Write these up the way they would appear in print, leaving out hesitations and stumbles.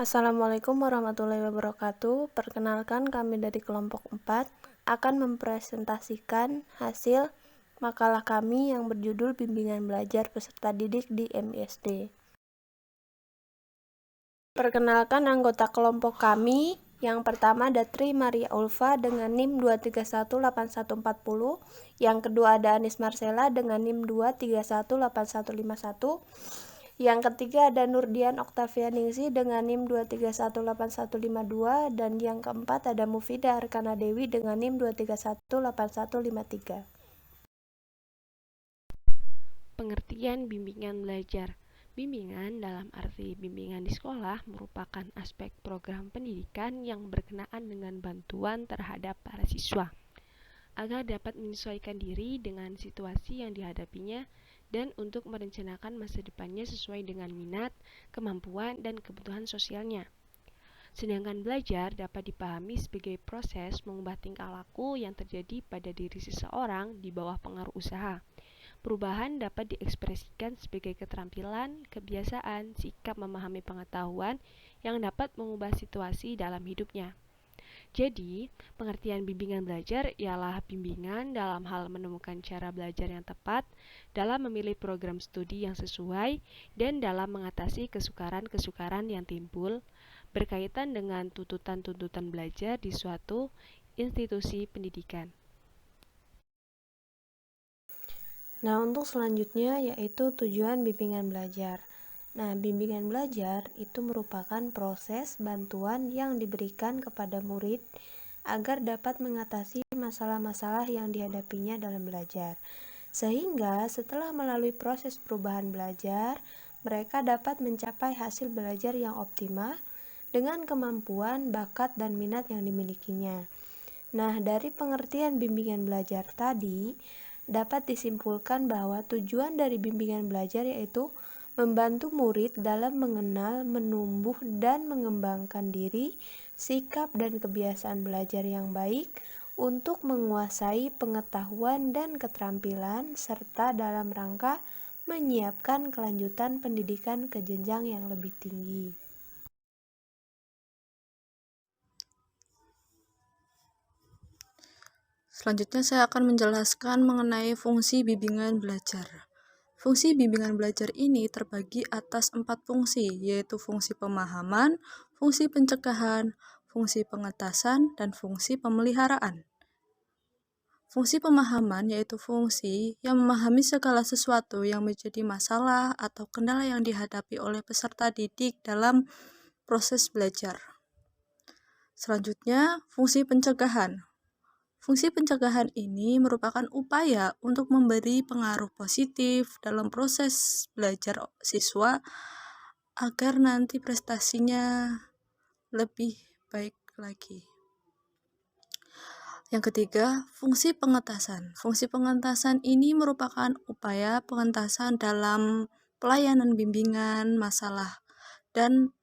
Assalamualaikum warahmatullahi wabarakatuh. Perkenalkan, kami dari kelompok 4 akan mempresentasikan hasil makalah kami yang berjudul Bimbingan Belajar Peserta Didik di MISD. Perkenalkan anggota kelompok kami. Yang pertama ada Tri Maria Ulfa dengan NIM 2318140. Yang kedua ada Anis Marcella dengan NIM 2318151. Yang ketiga ada Nurdian Octavia Ningsi dengan NIM 2318152. Dan yang keempat ada Mufidah Arkana Dewi dengan NIM 2318153. Pengertian bimbingan belajar. Bimbingan dalam arti bimbingan di sekolah merupakan aspek program pendidikan yang berkenaan dengan bantuan terhadap para siswa agar dapat menyesuaikan diri dengan situasi yang dihadapinya dan untuk merencanakan masa depannya sesuai dengan minat, kemampuan, dan kebutuhan sosialnya. Sedangkan belajar dapat dipahami sebagai proses mengubah tingkah laku yang terjadi pada diri seseorang di bawah pengaruh usaha. Perubahan dapat diekspresikan sebagai keterampilan, kebiasaan, sikap memahami pengetahuan yang dapat mengubah situasi dalam hidupnya. Jadi, pengertian bimbingan belajar ialah bimbingan dalam hal menemukan cara belajar yang tepat, dalam memilih program studi yang sesuai, dan dalam mengatasi kesukaran-kesukaran yang timbul berkaitan dengan tuntutan-tuntutan belajar di suatu institusi pendidikan. Nah, untuk selanjutnya yaitu tujuan bimbingan belajar. Nah, bimbingan belajar itu merupakan proses bantuan yang diberikan kepada murid agar dapat mengatasi masalah-masalah yang dihadapinya dalam belajar. Sehingga setelah melalui proses perubahan belajar, mereka dapat mencapai hasil belajar yang optimal dengan kemampuan, bakat, dan minat yang dimilikinya. Nah, dari pengertian bimbingan belajar tadi, dapat disimpulkan bahwa tujuan dari bimbingan belajar yaitu membantu murid dalam mengenal, menumbuh, dan mengembangkan diri, sikap dan kebiasaan belajar yang baik untuk menguasai pengetahuan dan keterampilan serta dalam rangka menyiapkan kelanjutan pendidikan ke jenjang yang lebih tinggi. Selanjutnya saya akan menjelaskan mengenai fungsi bimbingan belajar. Fungsi bimbingan belajar ini terbagi atas 4 fungsi, yaitu fungsi pemahaman, fungsi pencegahan, fungsi pengetasan, dan fungsi pemeliharaan. Fungsi pemahaman yaitu fungsi yang memahami segala sesuatu yang menjadi masalah atau kendala yang dihadapi oleh peserta didik dalam proses belajar. Selanjutnya, fungsi pencegahan. Fungsi pencegahan ini merupakan upaya untuk memberi pengaruh positif dalam proses belajar siswa agar nanti prestasinya lebih baik lagi. Yang ketiga, fungsi pengentasan. Fungsi pengentasan ini merupakan upaya pengentasan dalam pelayanan bimbingan, masalah, dan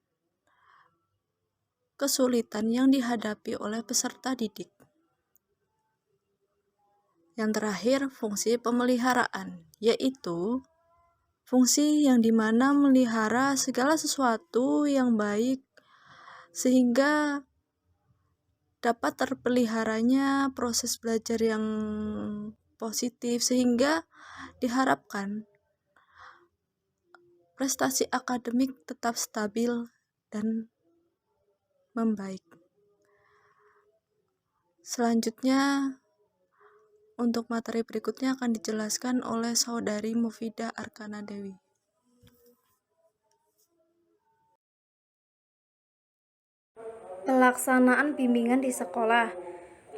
kesulitan yang dihadapi oleh peserta didik. Yang terakhir, fungsi pemeliharaan, yaitu fungsi yang dimana melihara segala sesuatu yang baik sehingga dapat terpeliharanya proses belajar yang positif sehingga diharapkan prestasi akademik tetap stabil dan membaik. Selanjutnya, untuk materi berikutnya akan dijelaskan oleh Saudari Mufidah Arkana Dewi. Pelaksanaan bimbingan di sekolah.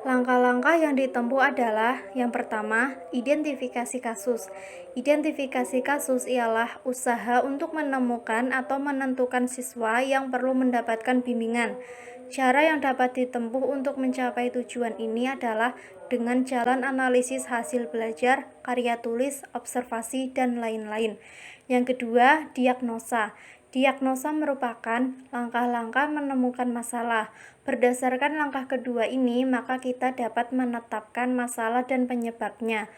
Langkah-langkah yang ditempuh adalah yang pertama, identifikasi kasus. Identifikasi kasus ialah usaha untuk menemukan atau menentukan siswa yang perlu mendapatkan bimbingan. Cara yang dapat ditempuh untuk mencapai tujuan ini adalah dengan jalan analisis hasil belajar, karya tulis, observasi, dan lain-lain. Yang kedua, diagnosa. Diagnosa merupakan langkah-langkah menemukan masalah. Berdasarkan langkah kedua ini, maka kita dapat menetapkan masalah dan penyebabnya.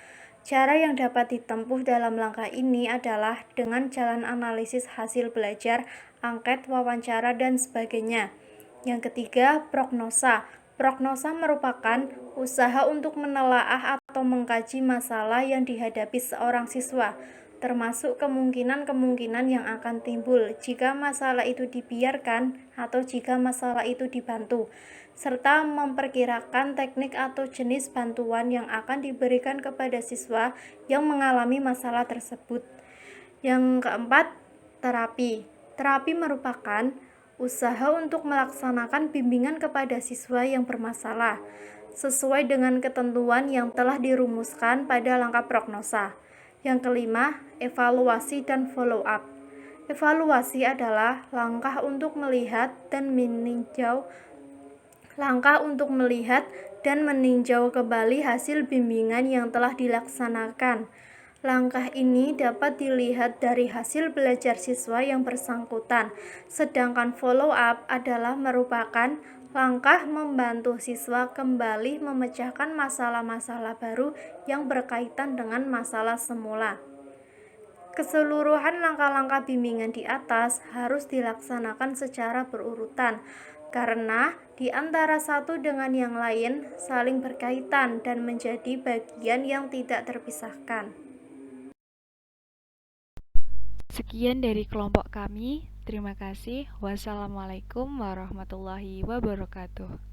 Cara yang dapat ditempuh dalam langkah ini adalah dengan jalan analisis hasil belajar, angket, wawancara, dan sebagainya. Yang ketiga, prognosa. Prognosa merupakan usaha untuk menelaah atau mengkaji masalah yang dihadapi seorang siswa, termasuk kemungkinan-kemungkinan yang akan timbul jika masalah itu dibiarkan atau jika masalah itu dibantu, serta memperkirakan teknik atau jenis bantuan yang akan diberikan kepada siswa yang mengalami masalah tersebut. Yang keempat, terapi. Terapi merupakan usaha untuk melaksanakan bimbingan kepada siswa yang bermasalah sesuai dengan ketentuan yang telah dirumuskan pada langkah prognosa. Yang kelima, evaluasi dan follow up. Evaluasi adalah langkah untuk melihat dan meninjau kembali hasil bimbingan yang telah dilaksanakan. Langkah ini dapat dilihat dari hasil belajar siswa yang bersangkutan, sedangkan follow up adalah merupakan langkah membantu siswa kembali memecahkan masalah-masalah baru yang berkaitan dengan masalah semula. Keseluruhan langkah-langkah bimbingan di atas harus dilaksanakan secara berurutan, karena di antara satu dengan yang lain saling berkaitan dan menjadi bagian yang tidak terpisahkan. Sekian dari kelompok kami. Terima kasih. Wassalamualaikum warahmatullahi wabarakatuh.